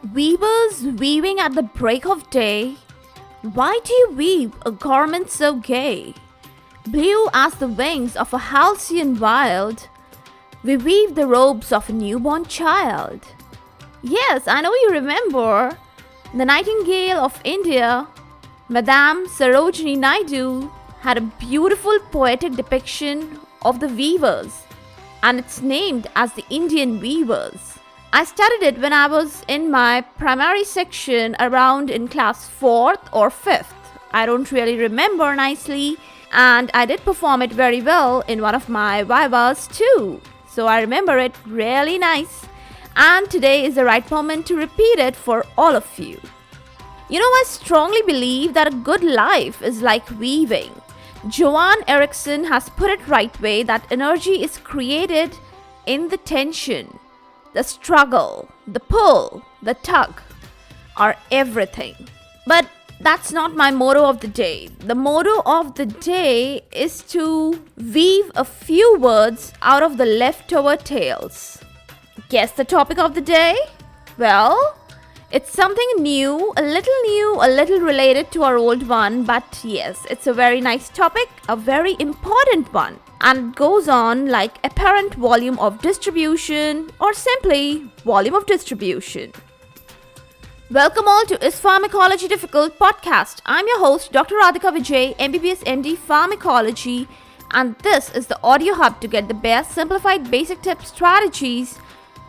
Weavers weaving at the break of day, why do you weave a garment so gay? Blue as the wings of a halcyon wild, we weave the robes of a newborn child. Yes, I know you remember. The Nightingale of India, Madame Sarojini Naidu, had a beautiful poetic depiction of the weavers, and it's named as the Indian Weavers. I studied it when I was in my primary section around in class 4th or 5th. I don't really remember nicely, and I did perform it very well in one of my vivas too. So I remember it really nice. And today is the right moment to repeat it for all of you. I strongly believe that a good life is like weaving. Johan Eriksson has put it right way that energy is created in the tension. The struggle, the pull, the tug are everything. But that's not my motto of the day. The motto of the day is to weave a few words out of the leftover tales. Guess the topic of the day? Well, it's something new, a little related to our old one, but yes, it's a very nice topic, a very important one. And it goes on like apparent volume of distribution or simply volume of distribution. Welcome all to IS Pharmacology Difficult Podcast. I'm your host, Dr. Radhika Vijay, MBBS MD Pharmacology, and this is the audio hub to get the best simplified basic tips, strategies,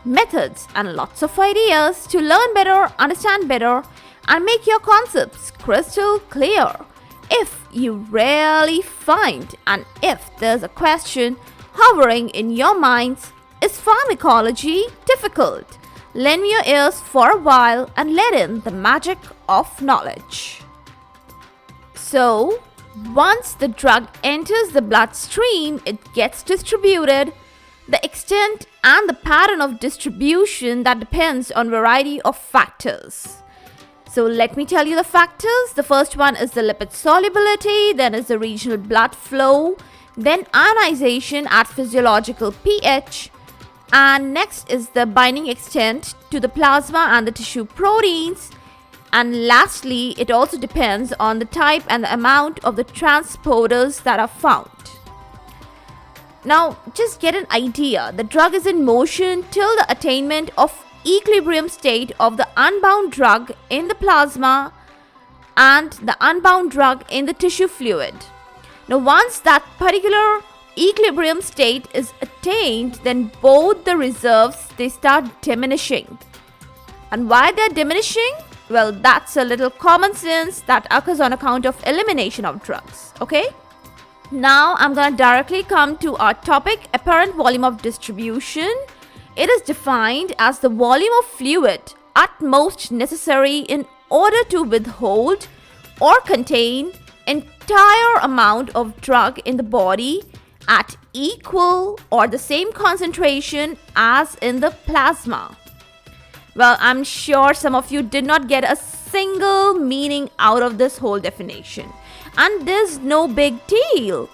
methods, and lots of ideas to learn better, understand better, and make your concepts crystal clear. If you really find and if there's a question hovering in your minds, is pharmacology difficult? Lend me your ears for a while and let in the magic of knowledge. So, once the drug enters the bloodstream, it gets distributed. The extent and the pattern of distribution that depends on a variety of factors. So let me tell you the factors. The first one is the lipid solubility, then is the regional blood flow, then ionization at physiological pH, and next is the binding extent to the plasma and the tissue proteins, and lastly, it also depends on the type and the amount of the transporters that are found. Now, just get an idea. The drug is in motion till the attainment of equilibrium state of the unbound drug in the plasma and the unbound drug in the tissue fluid. Now, once that particular equilibrium state is attained, then both the reserves, they start diminishing. And why they're diminishing? Well, that's a little common sense that occurs on account of elimination of drugs. Okay? Now, I'm going to directly come to our topic, apparent volume of distribution. It is defined as the volume of fluid utmost necessary in order to withhold or contain entire amount of drug in the body at equal or the same concentration as in the plasma. Well, I'm sure some of you did not get a single meaning out of this whole definition. And there's no big deal.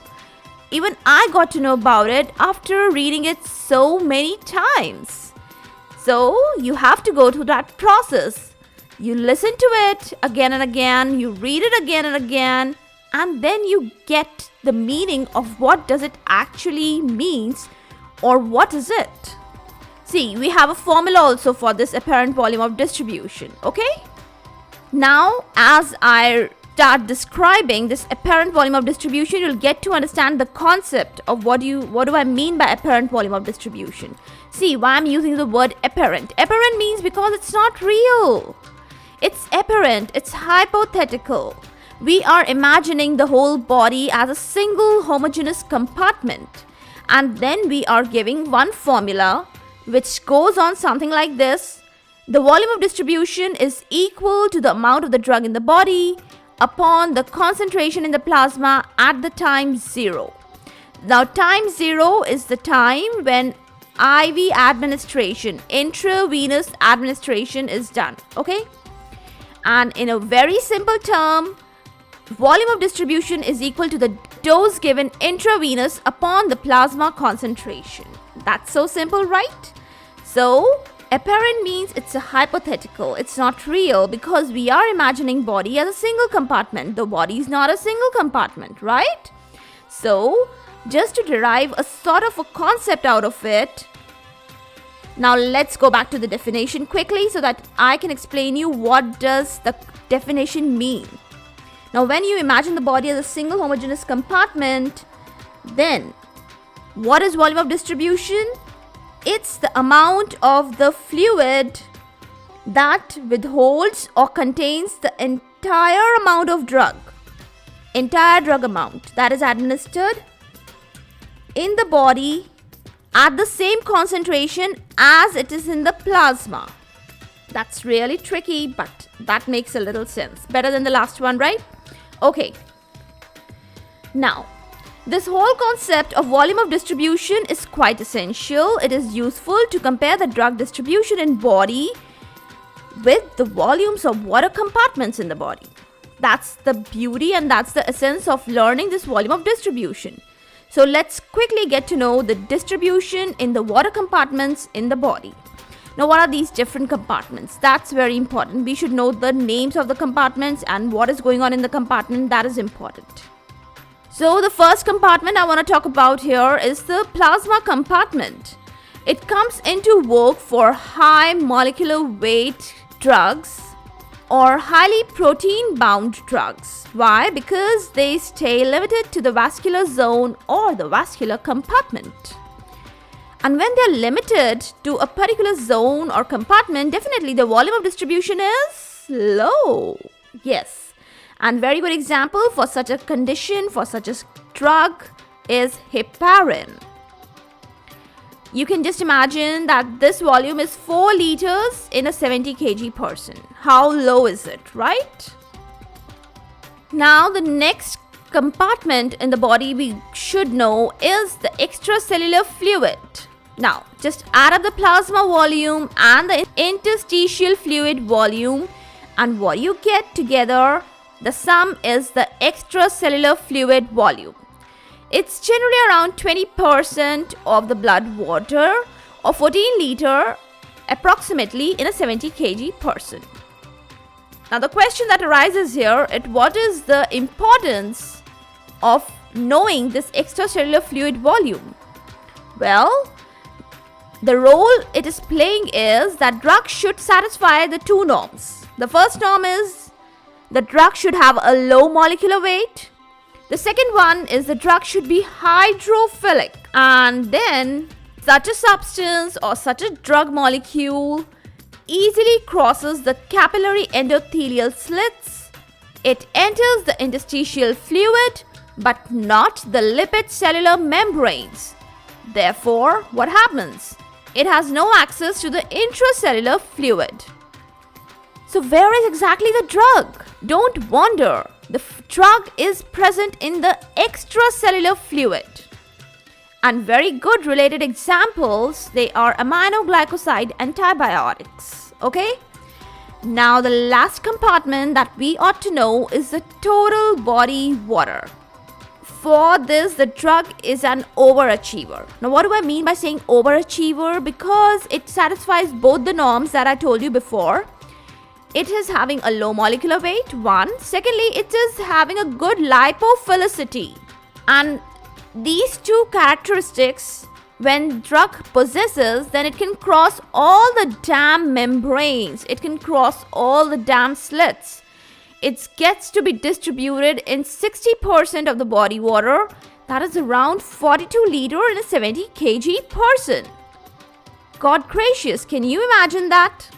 Even I got to know about it after reading it so many times. So you have to go through that process. You listen to it again and again, you read it again and again, and then you get the meaning of what does it actually means or what is it. See, we have a formula also for this apparent volume of distribution, okay? Now, as I start describing this apparent volume of distribution, you'll get to understand the concept of what do I mean by apparent volume of distribution. See, why I'm using the word apparent. Apparent means because it's not real. It's apparent, it's hypothetical. We are imagining the whole body as a single homogeneous compartment. And then we are giving one formula which goes on something like this. The volume of distribution is equal to the amount of the drug in the body upon the concentration in the plasma at the time 0. Now, time 0 is the time when IV administration, intravenous administration is done, okay? And in a very simple term, volume of distribution is equal to the dose given intravenous upon the plasma concentration. That's so simple, right? So, Apparent means it's a hypothetical, it's not real, because we are imagining body as a single compartment. The body is not a single compartment, right? So, just to derive a sort of a concept out of it, now let's go back to the definition quickly so that I can explain you what does the definition mean. Now, when you imagine the body as a single homogeneous compartment, then what is volume of distribution? It's the amount of the fluid that withholds or contains the entire amount of drug. Entire drug amount that is administered in the body at the same concentration as it is in the plasma. That's really tricky, but that makes a little sense. Better than the last one, right? Okay. Now, this whole concept of volume of distribution is quite essential. It is useful to compare the drug distribution in body with the volumes of water compartments in the body. That's the beauty and that's the essence of learning this volume of distribution. So let's quickly get to know the distribution in the water compartments in the body. Now, what are these different compartments? That's very important. We should know the names of the compartments and what is going on in the compartment. That is important. So the first compartment I want to talk about here is the plasma compartment. It comes into vogue for high molecular weight drugs or highly protein-bound drugs. Why? Because they stay limited to the vascular zone or the vascular compartment. And when they're limited to a particular zone or compartment, definitely the volume of distribution is low. Yes. And very good example for such a condition, for such a drug, is heparin. You can just imagine that this volume is 4 liters in a 70 kg person. How low is it, right? Now, the next compartment in the body we should know is the extracellular fluid. Now, just add up the plasma volume and the interstitial fluid volume, and what you get together, the sum is the extracellular fluid volume. It's generally around 20% of the blood water or 14 liter approximately in a 70 kg person. Now the question that arises here is what is the importance of knowing this extracellular fluid volume? Well, the role it is playing is that drugs should satisfy the two norms. The first norm is the drug should have a low molecular weight. The second one is the drug should be hydrophilic. And then such a substance or such a drug molecule easily crosses the capillary endothelial slits. It enters the interstitial fluid but not the lipid cellular membranes. Therefore, what happens? It has no access to the intracellular fluid. So where is exactly the drug? Don't wonder. The drug is present in the extracellular fluid. And very good related examples, they are aminoglycoside antibiotics. Okay? Now the last compartment that we ought to know is the total body water. For this, the drug is an overachiever. Now what do I mean by saying overachiever? Because it satisfies both the norms that I told you before. It is having a low molecular weight, one. Secondly, it is having a good lipophilicity. And these two characteristics, when drug possesses, then it can cross all the damn membranes. It can cross all the damn slits. It gets to be distributed in 60% of the body water. That is around 42 liter in a 70 kg person. God gracious, can you imagine that?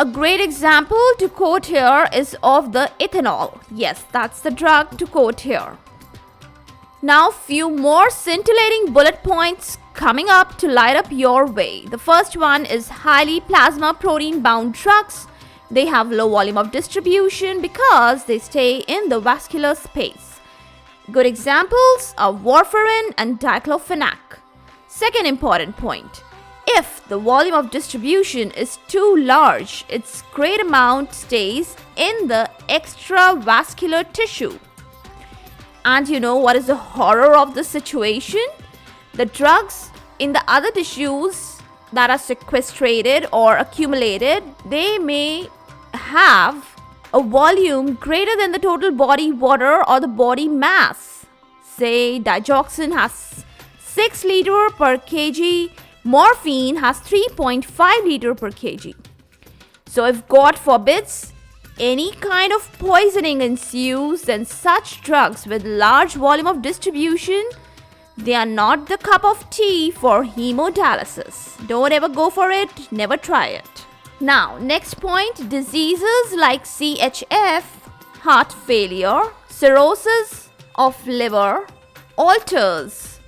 A great example to quote here is of the ethanol. Yes, that's the drug to quote here. Now, few more scintillating bullet points coming up to light up your way. The first one is highly plasma protein bound drugs. They have low volume of distribution because they stay in the vascular space. Good examples are warfarin and diclofenac. Second important point. If the volume of distribution is too large, its great amount stays in the extravascular tissue. And you know what is the horror of the situation? The drugs in the other tissues that are sequestrated or accumulated, they may have a volume greater than the total body water or the body mass. Say digoxin has 6 liter per kg, morphine has 3.5 liter per kg. So if God forbids any kind of poisoning ensues, then such drugs with large volume of distribution, they are not the cup of tea for hemodialysis. Don't ever go for it, never try it. Now, next point, diseases like CHF, heart failure, cirrhosis of liver, alters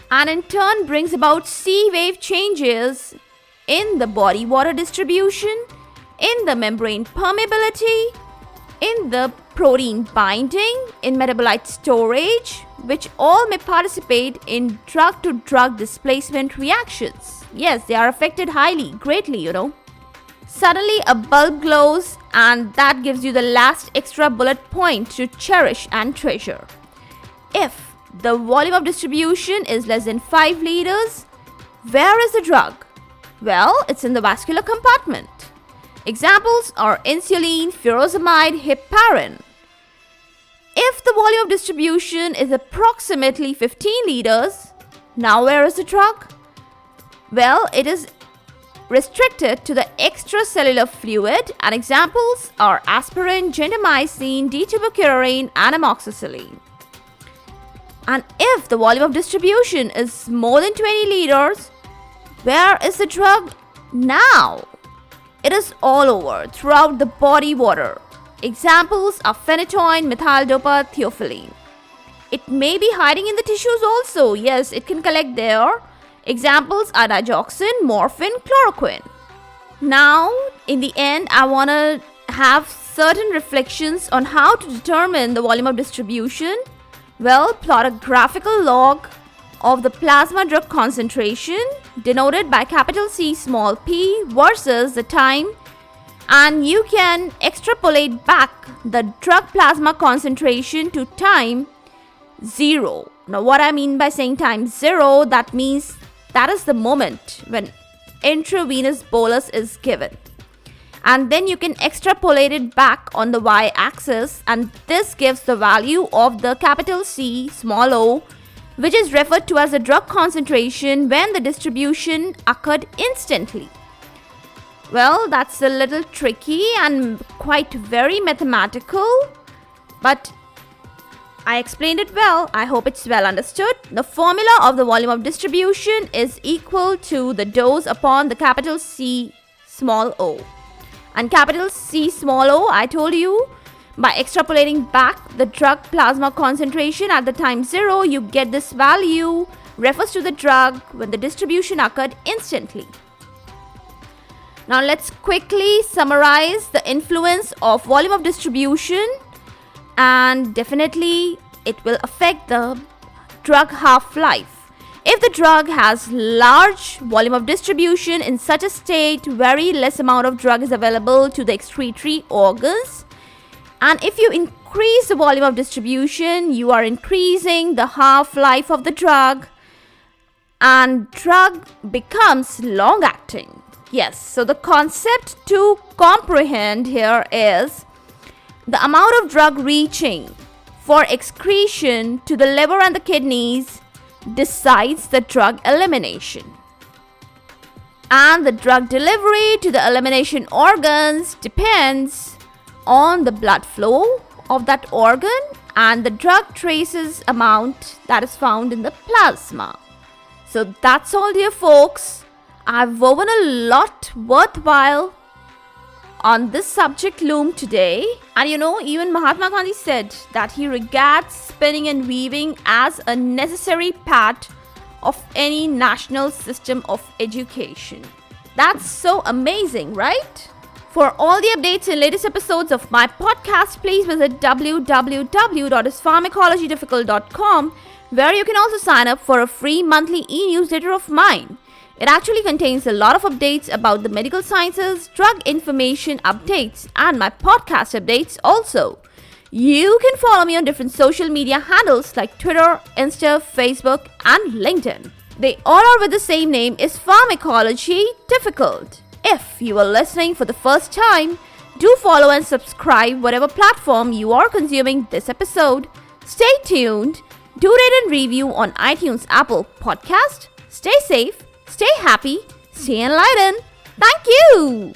and in turn brings about C-wave changes in the body water distribution, in the membrane permeability, in the protein binding, in metabolite storage, which all may participate in drug-to-drug displacement reactions. Yes, they are affected greatly. Suddenly a bulb glows, and that gives you the last extra bullet point to cherish and treasure. If the volume of distribution is less than 5 liters, where is the drug? Well, it's in the vascular compartment. Examples are insulin, furosemide, heparin. If the volume of distribution is approximately 15 liters, now where is the drug? Well, it is restricted to the extracellular fluid, and examples are aspirin, gentamicin, D-tuberculine, and amoxicillin. And if the volume of distribution is more than 20 liters, where is the drug now? It is all over, throughout the body water. Examples are phenytoin, methyl-dopa, theophylline. It may be hiding in the tissues also. Yes, it can collect there. Examples are digoxin, morphine, chloroquine. Now, in the end, I want to have certain reflections on how to determine the volume of distribution. Well, plot a graphical log of the plasma drug concentration denoted by capital C small p versus the time, and you can extrapolate back the drug plasma concentration to time 0. Now what I mean by saying time 0, that means that is the moment when intravenous bolus is given. And then you can extrapolate it back on the y-axis, and this gives the value of the capital C small o, which is referred to as the drug concentration when the distribution occurred instantly. Well, that's a little tricky and quite very mathematical, but I explained it well. I hope it's well understood. The formula of the volume of distribution is equal to the dose upon the capital C small o. And capital C small o, I told you, by extrapolating back the drug plasma concentration at the time 0, you get this value refers to the drug when the distribution occurred instantly. Now let's quickly summarize the influence of volume of distribution, and definitely it will affect the drug half-life. If the drug has large volume of distribution, in such a state, very less amount of drug is available to the excretory organs. And if you increase the volume of distribution, you are increasing the half-life of the drug, and drug becomes long-acting. Yes, so the concept to comprehend here is the amount of drug reaching for excretion to the liver and the kidneys decides the drug elimination. And the drug delivery to the elimination organs depends on the blood flow of that organ and the drug traces amount that is found in the plasma. So that's all, dear folks. I've woven a lot worthwhile on this subject loom today. And even Mahatma Gandhi said that he regards spinning and weaving as a necessary part of any national system of education. That's so amazing, right? For all the updates and latest episodes of my podcast, please visit www.ispharmacologydifficult.com, where you can also sign up for a free monthly e-newsletter of mine. It actually contains a lot of updates about the medical sciences, drug information updates, and my podcast updates also. You can follow me on different social media handles like Twitter, Insta, Facebook, and LinkedIn. They all are with the same name, is Pharmacology Difficult. If you are listening for the first time, do follow and subscribe whatever platform you are consuming this episode. Stay tuned. Do rate and review on iTunes, Apple Podcast. Stay safe, stay happy, stay enlightened. Thank you.